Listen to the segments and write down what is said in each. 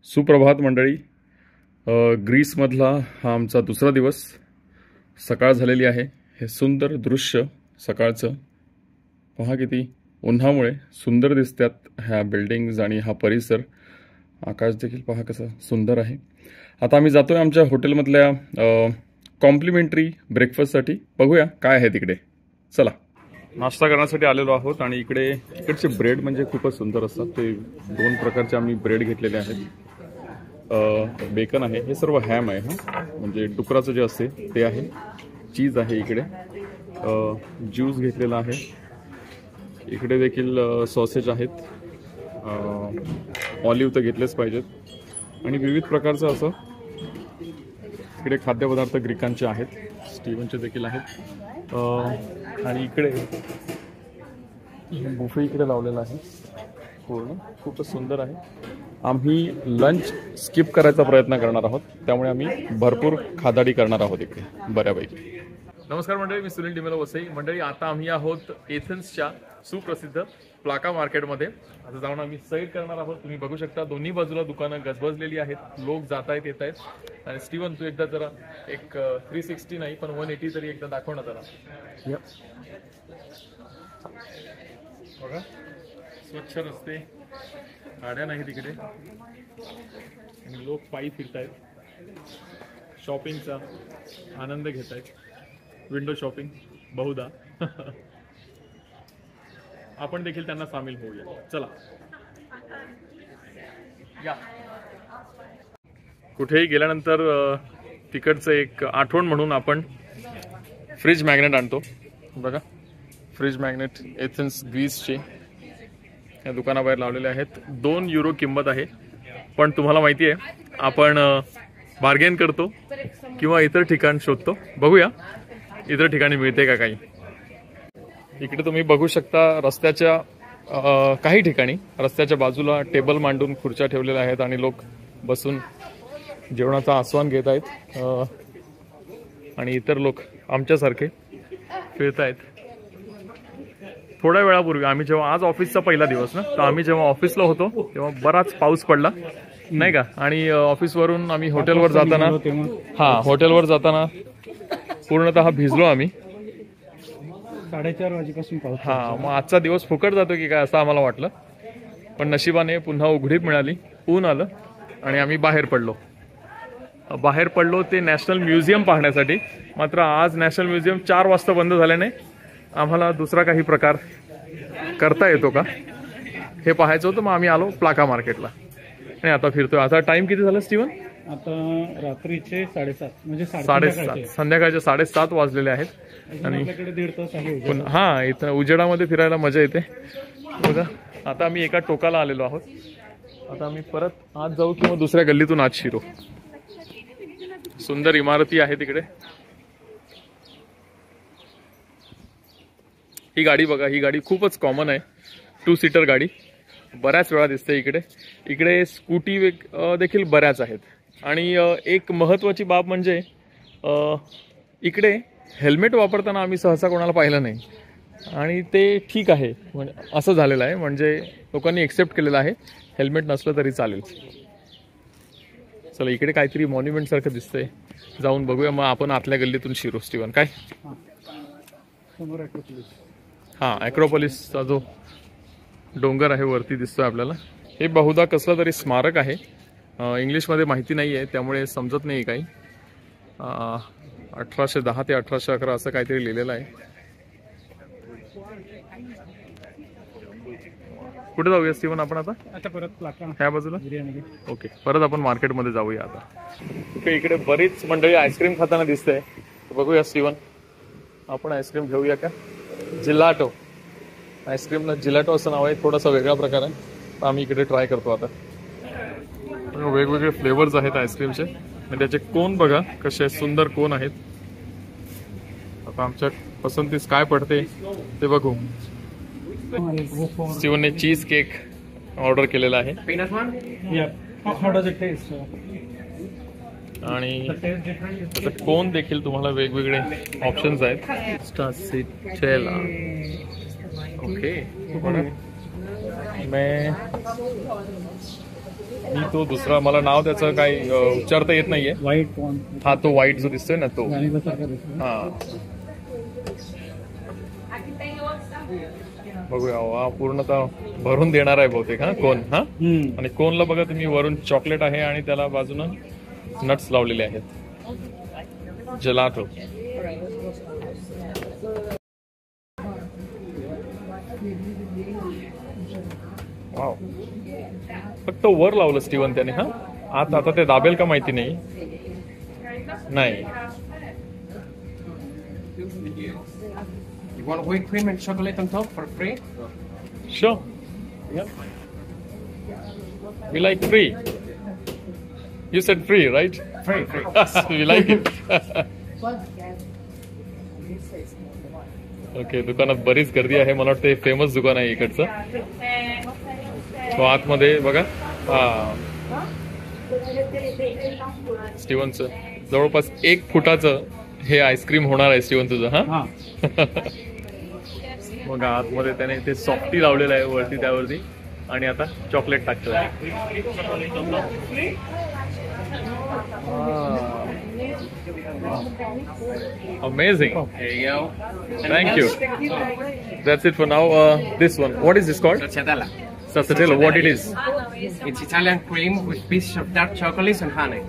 सुप्रभात मंडळी. ग्रीसमधला हा आमचा दुसरा दिवस. सकाळ झालेली आहे. हे सुंदर दृश्य सकाळचं पहा, किती उन्हामुळे सुंदर दिसतात ह्या बिल्डिंग्स आणि हा परिसर. आकाश देखील पहा कसं सुंदर आहे. आता आम्ही जातोय आमच्या हॉटेलमधल्या कॉम्प्लिमेंटरी ब्रेकफास्टसाठी. बघूया काय आहे तिकडे. चला, नाश्ता करण्यासाठी आलेलो आहोत आणि इकडचे ब्रेड म्हणजे खूपच सुंदर असतात. ते दोन प्रकारचे आम्ही ब्रेड घेतलेले आहेत. बेकन आहे, हे सर्व हॅम आहे, म्हणजे डुकराचं जे असते ते आहे. चीज आहे इकडे, ज्यूस घेतलेला आहे. इकडे देखील सॉसेज आहेत. ऑलिव्ह तर घेतलेच पाहिजेत आणि विविध प्रकारचं असं इकडे खाद्यपदार्थ ग्रीकांचे आहेत. स्टीवनचे देखील आहेत. आणि इकडे बुफे इकडे लावलेला आहे पूर्ण. खूपच सुंदर आहे. आम्ही लंच स्किप करायचा प्रयत्न करणार आहोत, त्यामुळे आम्ही भरपूर खादाडी करणार आहोत इकडे बऱ्यापैकी. नमस्कार मंडळी, मी सुनील डिमेलो वसई. मंडळी, आता आम्ही आहोत एथेन्सच्या सुप्रसिद्ध प्लाका मार्केटमध्ये. आता जाऊन आम्ही सैर करणार आहोत. तुम्ही बघू शकता दोन्ही बाजूला दुकानं गजबजलेली आहेत. लोक जात आहेत येत आहेत. आणि स्टीवन, तू एकदा जरा एक 360 नाही पण 180 तरी एकदा दाखव ना जरा. बघा, स्वच्छ रस्ते, गाड्या नाही तिकडे आणि लोक पायी फिरत आहेत. शॉपिंगचा आनंद घेत आहेत. विंडो शॉपिंग बहुधा. आपण देखील त्यांना सामील होऊया. चला या. कुठेही गेल्यानंतर तिकडचं एक आठवण म्हणून आपण फ्रीज मॅग्नेट आणतो. बघा, फ्रीज मॅग्नेट एथेन्स ग्रीसचे या दुकानाबाहेर लावलेले आहेत. 2 युरो किंमत आहे. पण तुम्हाला माहिती आहे, आपण बार्गेन करतो किंवा इतर ठिकाण शोधतो. बघूया इतर ठिकाणी मिळते का काही. इकडे तुम्ही बघू शकता रस्त्याच्या काही ठिकाणी रस्त्याच्या बाजूला टेबल मांडून खुर्च्या ठेवलेल्या आहेत आणि लोक बसून जेवणाचा आस्वाद घेत आहेत. आणि इतर लोक आमच्यासारखे फिरत आहेत. थोड्या वेळापूर्वी आम्ही जेव्हा, आज ऑफिसचा पहिला दिवस ना, तर आम्ही जेव्हा ऑफिसला होतो तेव्हा बराच पाऊस पडला नाही का. आणि ऑफिसवरून आम्ही हॉटेलवर जाताना पूर्णतः भिजलो आम्ही. 4:30 वाजेपासून पाऊस. मग आजचा दिवस फुकट जातो की काय असं आम्हाला वाटलं. पण नशिबाने पुन्हा उघडीप मिळाली, ऊन आलं आणि आम्ही बाहेर पडलो ते नॅशनल म्युझियम पाहण्यासाठी. मात्र आज नॅशनल म्युझियम 4 वाजता बंद झाल्याने आम्हाला दुसरा काही प्रकार करता येतो का हे पाहायचं होतं. मग आम्ही आलो प्लाका मार्केटला आणि आता फिरतोय. आता टाइम किती झाला स्टीवन? आता रात्रीचे 7:30 म्हणजे 7:30 संध्याकाळचे 7:30 वाजलेले आहेत. आणि 1.5 तास आहे. इथं उजेडामध्ये फिरायला मजा येते. बघा, आता आम्ही एका टोकाला आलेलो आहोत. आता आम्ही परत आत जाऊ किंवा दुसऱ्या गल्लीतून आत शिरू. सुंदर इमारती आहे तिकडे. ही गाडी बघा, ही गाडी खूपच कॉमन आहे. 2 सीटर गाडी बऱ्याच वेळा दिसते इकडे स्कूटी देखील बऱ्याच आहेत. आणि एक महत्त्वाची बाब म्हणजे इकडे हेल्मेट वापरताना आम्ही सहसा कोणाला पाहिलं नाही. आणि ते ठीक आहे, म्हणजे असं झालेलं आहे, म्हणजे लोकांनी एक्सेप्ट केलेलं आहे हेल्मेट नसलं तरी चालेल. चला, इकडे काहीतरी मॉन्युमेंट सारखं दिसतंय, जाऊन बघूया. मग आपण आतल्या गल्लीतून शिरू. स्टीवन, काय समोर ॲक्रोपोलिस. ॲक्रोपोलिसचा जो डोंगर आहे वरती दिसतोय आपल्याला. हे बहुधा कसलं तरी स्मारक आहे. इंग्लिशमध्ये माहिती नाही आहे त्यामुळे समजत नाही काही. 1810 ते 1811 असं काहीतरी लिहिलेलं आहे. कुठे जाऊया स्टीवन आपण आता परत प्लाका ह्या बाजूला. ओके, परत आपण मार्केटमध्ये जाऊया आता. इकडे बरीच मंडळी आईस्क्रीम खाताना दिसते. बघूया स्टीवन, आपण आईस्क्रीम घेऊया का? जिलाटो आईस्क्रीमला जिलाटो असं नाव आहे. थोडासा वेगळा प्रकार आहे. आम्ही इकडे ट्राय करतो आता. वेगवेगळे फ्लेवर्स आहेत आईस्क्रीमचे आणि त्याचे कोन बघा कसे सुंदर कोन आहेत. आता आमच्या पसंतीस काय पडते ते बघू. स्टीवनने चीज केक ऑर्डर केलेला आहे आणि त्याचा कोन देखील तुम्हाला वेगवेगळे ऑप्शन्स आहेत. स्ट्रासिचेला. ओके, मैं मी तो दुसरा, मला नाव त्याचं काही उच्चारता येत नाहीये. व्हाईट कॉर्न हा तो व्हाईट जो दिसतोय ना तो. व्हॅनिला सारखा दिसतो. हा बघूया. हा पूर्णतः भरून देणार आहे बहुतेक. हा कोन. हा आणि कोनला बघा तुम्ही, वरून चॉकलेट आहे आणि त्याला बाजूनं नट्स लावलेले आहेत. जेलाटो. वाव. फक्त वर लावलं स्टीवन त्याने. हा आता ते दाबेल का माहिती नाही. नाही. You want whipped cream and chocolate on top for free? Sure. Yeah. We like free. You said free, right? Free, free. We like it. Okay, दुकानात बरीच गर्दी आहे. मला वाटतं हे फेमस दुकान आहे इकडचं. तो आतमध्ये बघा. हा स्टीवनचं जवळपास 1 फुटाचं हे आईस्क्रीम होणार आहे स्टीवन तुझं. हा मग आतमध्ये त्याने ते सॉफ्टी लावलेलं आहे वरती, त्यावरती, आणि आता चॉकलेट टाकतोय. Amazing. There you go. Thank you. That's it for now. This one, what is this called? Stracciatella. Stracciatella. What it is? It's Italian cream with pieces of dark chocolates and honey.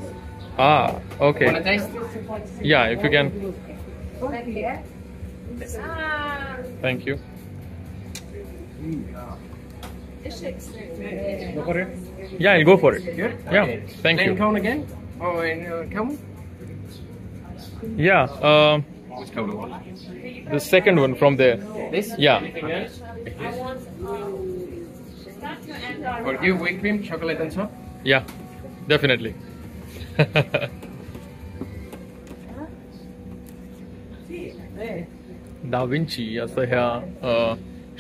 Ah, okay. Want to taste? Yeah, if you can. Thank you. Go for it. Yeah, I'll go for it. Good? Yeah, Okay. thank Plain you. cone again? Oh, and cone? Yeah, Which cone? the second one from there. This? Yeah. Anything else? For you, whipped cream, chocolate on top? Yeah, definitely. Da Vinci असं ह्या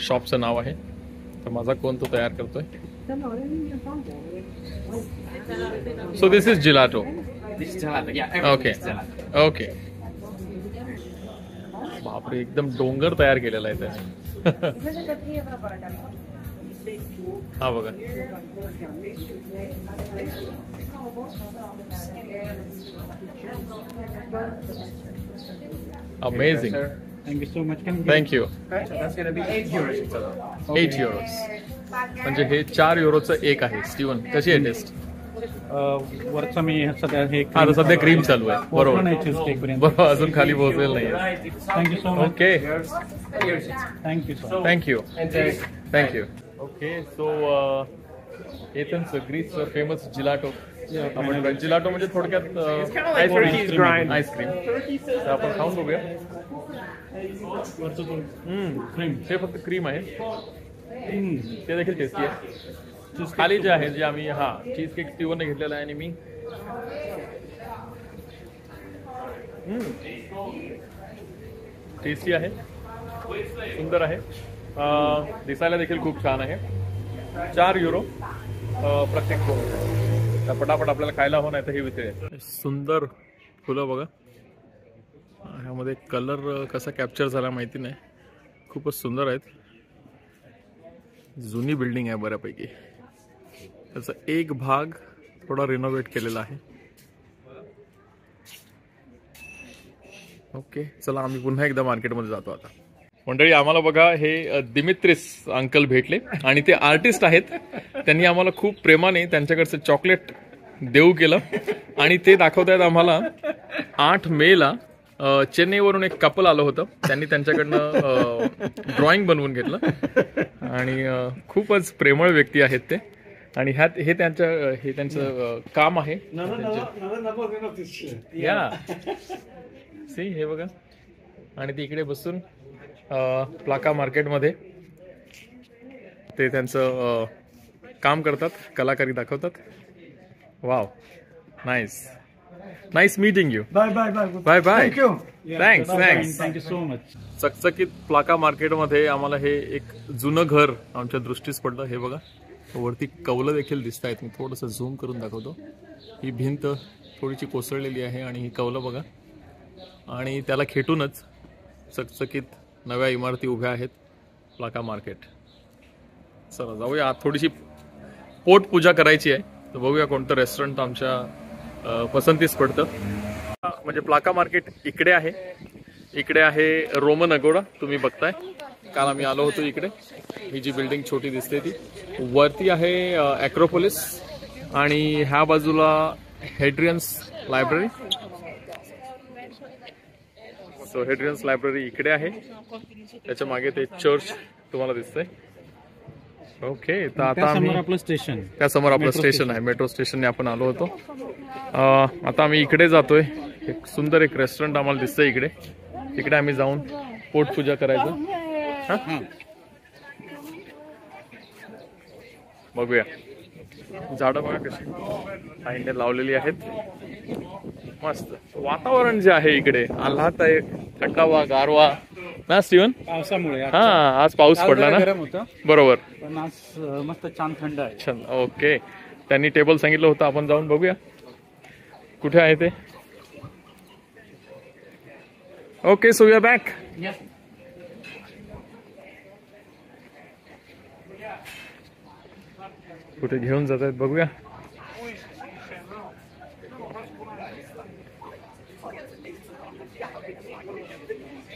शॉपचं नाव आहे. तर माझा कोण तो तयार करतोय. So this is gelato. This is gelato. Yeah, everything okay is gelato. Okay. बापरे, एकदम डोंगर तयार केलेला आहे त्याने. हा बघा. Amazing. Thank you so much. Thank you. Okay, so that's gonna be 8 euros in total. 8 euros. म्हणजे हे 4 युरोचं एक आहे. स्टीवन, कशी आहे टेस्ट? वरचा मी सध्या हे आता सध्या क्रीम चालू आहे. बरोबर नाही चीज केक पर्यंत. बरोबर, अजून खाली पोहोचलेलं नाही. Thank you so much. Okay, thank you so thank you And thank you. Okay, so Athens ग्रीसचं फेमस जिलाटो. आपण जिलाटो म्हणजे थोडक्यात Turkey's grind. आईस्क्रीम. तर आपण खाऊन बघूया. वरचं क्रीम. हे फक्त क्रीम आहे. ते देखील टेस्टी आहे. खाली जे आहे, जे आम्ही चीज केक स्टीवनने घेतलेला आहे आणि मी टेस्टी आहे, सुंदर आहे, दिसायला देखील खूप छान आहे. 4 युरो प्रत्येक कोण. पटापट आपल्याला खायला हो, नाही तर हे वितळे. सुंदर फुलं बघा. ह्यामध्ये कलर कसा कॅप्चर झाला माहिती नाही. खूपच सुंदर आहेत. जुनी बिल्डिंग आहे बऱ्यापैकी. त्याचा एक भाग थोडा रिनोव्हेट केलेला आहे. ओके, चला आम्ही पुन्हा एकदा मार्केटमध्ये जातो आता. मंडळी, आम्हाला बघा हे दिमित्रिस अंकल भेटले आणि ते आर्टिस्ट आहेत. त्यांनी आम्हाला खूप प्रेमाने त्यांच्याकडचं चॉकलेट देऊ केलं आणि ते दाखवत आहेत आम्हाला. 8 मेला चेन्नईवरून एक कपल आलं होतं. त्यांनी त्यांच्याकडनं ड्रॉइंग बनवून घेतलं आणि खूपच प्रेमळ व्यक्ती आहेत ते. आणि हे त्यांचं काम आहे. या सी, हे बघा. आणि ते इकडे बसून प्लाका मार्केटमध्ये ते त्यांचं काम करतात, कलाकारी दाखवतात. Wow, nice nice meeting you. Bye bye bye bye bye. Thanks thanks. Thank you so much. चकचकीत प्लाका मार्केटमध्ये आम्हाला हे एक जुनं घर आमच्या दृष्टीस पडलं. हे बघा, वरती कौलं देखील दिसत आहेत. मी थोडंसं झूम करून दाखवतो. ही भिंत थोडीशी कोसळलेली आहे आणि ही कौलं बघा. आणि त्याला खेटूनच चकचकीत नव्या इमारती उभ्या आहेत. प्लाका मार्केट. चला जाऊया आत. थोडीशी पोटपूजा करायची आहे. तर बघूया कोणतं रेस्टॉरंट आमच्या पसंतीस पडतं. म्हणजे प्लाका मार्केट इकडे आहे. इकडे आहे रोमन अगोडा, तुम्ही बघताय. काल आम्ही आलो होतो इकडे. ही जी बिल्डिंग छोटी दिसते ती वरती आहे ॲक्रोपोलिस, आणि ह्या बाजूला हेड्रियन्स लायब्ररी. सो हेड्रियन्स लायब्ररी इकडे आहे. त्याच्या मागे ते चर्च तुम्हाला दिसतंय. ओके, तर आता आम्ही आपलं स्टेशन, त्यासमोर आपलं स्टेशन आहे. मेट्रो स्टेशनने आपण आलो होतो. आता आम्ही इकडे जातोय. एक सुंदर एक रेस्टॉरंट आम्हाला दिसतंय इकडे. इकडे आम्ही जाऊन पोटपूजा करायचं. बघूया. झाडं बघा कशी आईने लावलेली आहेत. मस्त वातावरण जे आहे इकडे आल्हाददायक, थंडावा, गारवा ना स्टीवन. पावसामुळे हा, आज पाऊस पडला ना. गरम होतं, बरोबर. पण आज मस्त छान थंड आहे. छान. ओके, त्यांनी टेबल सांगितलं होतं, आपण जाऊन बघूया कुठे आहे ते. Okay, so we are back. कुठे घेऊन जात आहेत बघूया.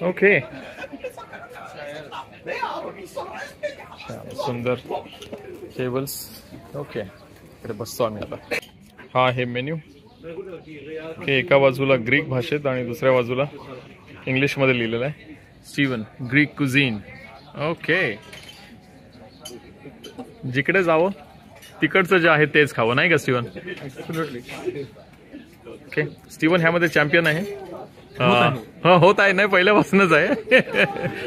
ओके, सुंदर टेबल्स. ओके, इकडे बसतो आम्ही आता. हा आहे मेन्यू. ओके, एका बाजूला ग्रीक भाषेत आणि दुसऱ्या बाजूला इंग्लिश मध्ये लिहिलेलं आहे स्टीवन ग्रीक कुझीन. ओके, जिकडे जावं तिकडचं जे आहे तेच खावं, नाही का स्टीवन? ओके, स्टीवन ह्यामध्ये चॅम्पियन आहे. होत आहे, नाही पहिल्यापासूनच आहे.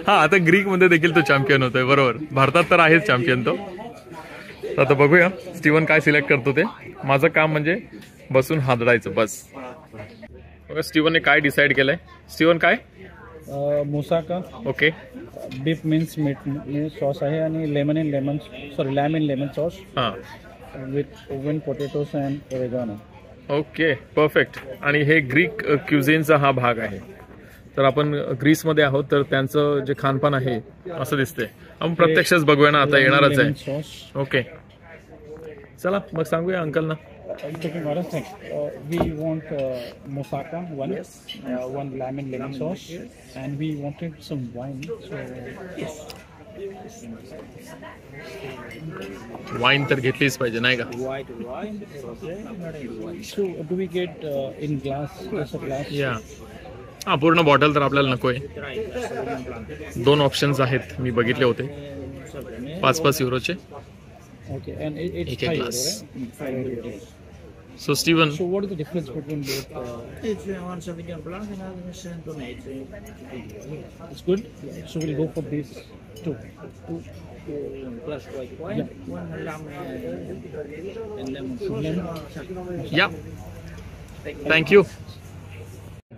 हा, आता ग्रीक मध्ये देखील तो चॅम्पियन होतोय. बरोबर, भारतात तर आहेच चॅम्पियन तो. आता बघूया स्टीवन काय सिलेक्ट करतो ते. माझं काम म्हणजे बसून हादडायचं बस. बघा स्टीवनने काय डिसाईड केलंय. स्टीवन काय? Moussaka. Okay, beef mince meat sauce आहे आणि लॅम इन लेमन सॉस हा, with oven potatoes and oregano. Okay, perfect. आणि हे ग्रीक क्युझिनचा हा भाग आहे. तर आपण ग्रीसमध्ये आहोत, तर त्यांचं जे खानपान आहे असं दिसतंय. आपण प्रत्यक्षच बघूया ना, आता येणारच आहे. ओके, चला मग सांगूया अंकलना. We want moussaka, one lemon sauce, and we wanted some wine. Wine तर घेतलीच पाहिजे, नाही का? White wine. So do we get in glass? या, हा, पूर्ण बॉटल तर आपल्याला नकोय. 2 ऑप्शन्स आहेत, मी बघितले होते. 5-5 युरोचे. Okay, and it's एक 5 glass. euro, right? So Steven, So what is the difference between both? It's one Sauvignon Blanc and another is Chardonnay. It's good. So we'll go for these two. Two plus white wine, one lamb and lemon. या, thank you.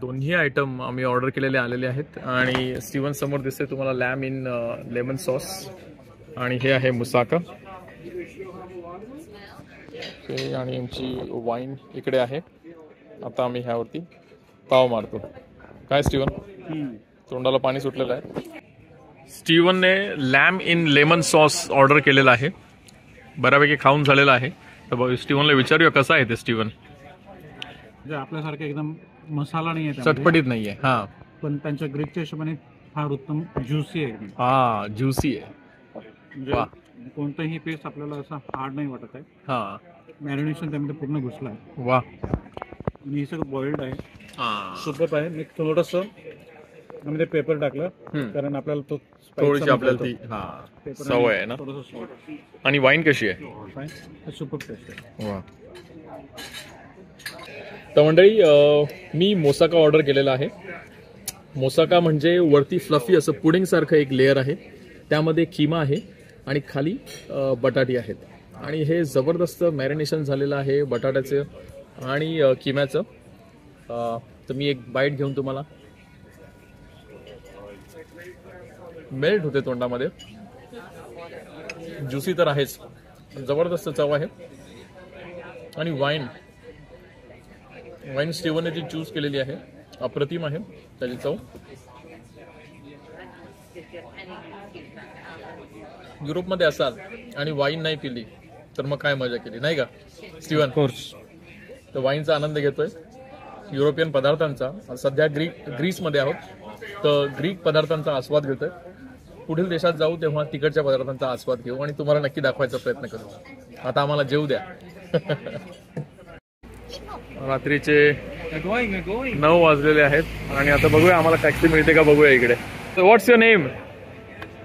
दोन्ही item आम्ही order केलेले आलेले आहेत. आणि Steven समोर दिसते तुम्हाला लॅम इन लेमन सॉस, आणि हे आहे मुसाका. आणि आमची वाईन इकडे आहे. आता आम्ही ह्यावरती ताव मारतो. काय स्टीवन, तोंडाला पाणी सुटलेलं आहे. स्टीवनने lamb in lemon sauce order केलेला आहे. बऱ्यापैकी खाऊन झालेला आहे. तर स्टीवनला विचारूया कसं आहे ते. स्टीवन, म्हणजे आपल्यासारखं एकदम मसाला नाही आहे, चटपटीत नाहीये. हा, पण त्यांच्या ग्रीकच्या हिशोबाने फार उत्तम ज्युसी आहे. हा, ज्युसी आहे. म्हणजे कोणतंही पेस्ट आपल्याला असं हार्ड नाही वाटत आहे. हा, मॅरिनेशन त्यामध्ये पूर्ण घुसलं आहे. वा. आणि हे सगळं बॉइल्ड आहे. हा, सुपर आहे. मी थोडंसं आम्ही पेपर टाकलं, कारण आपल्याला तो थोडीशी आपल्याला ती हा सवय आहे ना. थोडंसं. आणि वाईन कशी आहे? सुपर टेस्ट आहे. वा. तर मंडळी, मी मोसाका ऑर्डर केलेला आहे. मोसाका म्हणजे वरती फ्लफी असं पुडिंग सारखं एक लेअर आहे, त्यामध्ये खिमा आहे आणि खाली बटाटी आहेत. आणि हे जबरदस्त मॅरिनेशन झालेलं आहे बटाट्याचं आणि किम्याचं. तर मी एक बाईट घेऊन तुम्हाला, मेल्ट होते तोंडामध्ये. ज्युसी तर आहेच, जबरदस्त चव आहे. आणि वाईन स्टीवनने जी चूज केलेली आहे अप्रतिम आहे त्याची चव. युरोपमध्ये असाल आणि वाईन नाही पिली तर मग काय मजा केली, नाही का? Steven course. तर वाईनचा आनंद घेतोय, युरोपियन पदार्थांचा. सध्या ग्रीसमध्ये आहोत, तर ग्रीक पदार्थांचा आस्वाद घेतोय. पुढील देशात जाऊ तेव्हा तिकडच्या पदार्थांचा आस्वाद घेऊ आणि तुम्हाला नक्की दाखवायचा प्रयत्न करू. आता आम्हाला जेवू द्या. रात्रीचे 9 वाजलेले आहेत आणि आता बघूया आम्हाला टॅक्सी मिळते का बघूया इकडे. व्हॉट्स युअर नेम?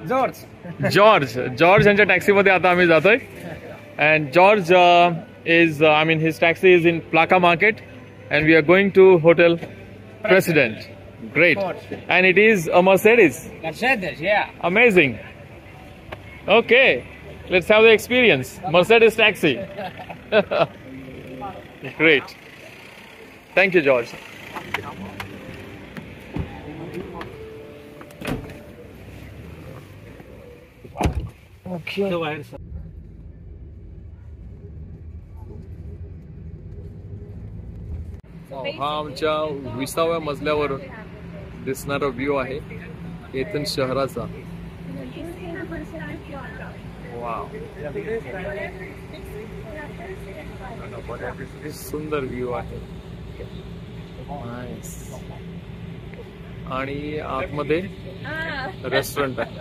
जॉर्ज यांच्या टॅक्सीमध्ये आता आम्ही जातोय. And George is his taxi is in Plaka Market and we are going to Hotel President. Great. And it is a Mercedes. Mercedes, yeah. Amazing. Okay, let's have the experience. Mercedes taxi. Great. Thank you, George. हा आमच्या 20व्या मजल्यावर दिसणारा view आहे Athens शहराचा. Wow, सुंदर view आहे. आणि आतमध्ये रेस्टॉरंट आहे.